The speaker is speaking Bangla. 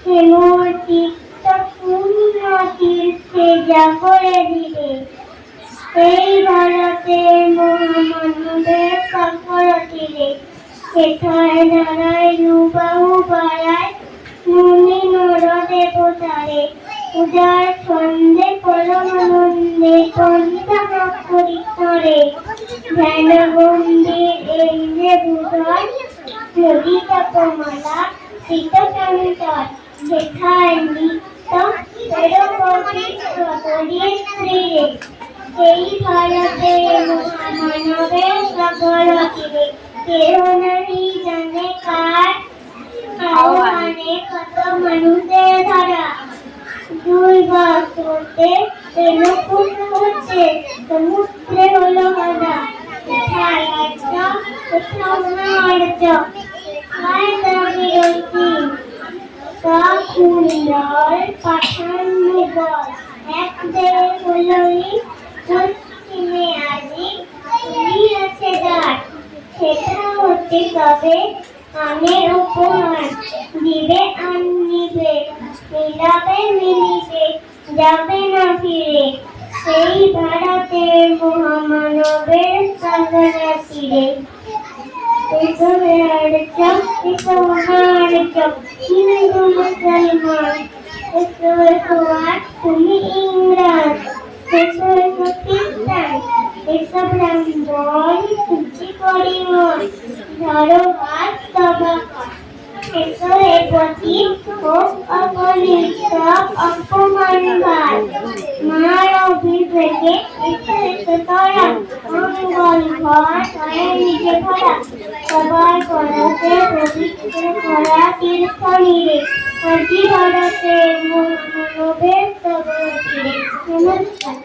হেমতীর্থ পূর্ণ তীর্থে জাগরে দিলে এই ভারতে মহামানবের সকল তীরে সেথায় দাঁড়ায় রুবাহু বাড়ায় মুনি নর দেবতারে উদার ছন্দে পরমানন্দে কবিতা করিতরে ধ্যান গম্ভীর এই যে বুধয় ললিতা কমলা শীতকান্তর যেথায় নিত্য পরমপবিত্র পরিত্রীরে এই ভারতে মহামানবের সকল তীরে কেহ নাহি জানে কার আহ্বানে কত মানুষের ধারা দুই বছরতে এলো পূর্ণ হচ্ছে সমুদ্রে হলো হাদা কোথায় রাজ্য কোথাও মহারাজ্য কোথায় দাবি রয়েছি খুন্দর পাঠান মুগল এক দেশ হলোই পশ্চিমে আজি আছে দাঁড় সেটা হচ্ছে তবে আনের উপহার দিবে আননিবে মিলাবে মিলিবে যাবে না ফিরে সেই ভারতের মহামানবের সাগরা তীরে হিন্দু মুসলমান তুমি ইংরাজ খ্রিস্টান এসব ব্রাহ্মণ সূচি পরিমল ধরো হাত তবা এসবের প্রতি হোক অপনিত অপমান ভার মার অভিষেকে এসে তোরা মঙ্গল ঘর হয় নিজে ভরা সবার পরতে পবিত্র করা তীর্থ নিরে আজি ভারতের মহামানবের সবর তীরে। নমস্কার।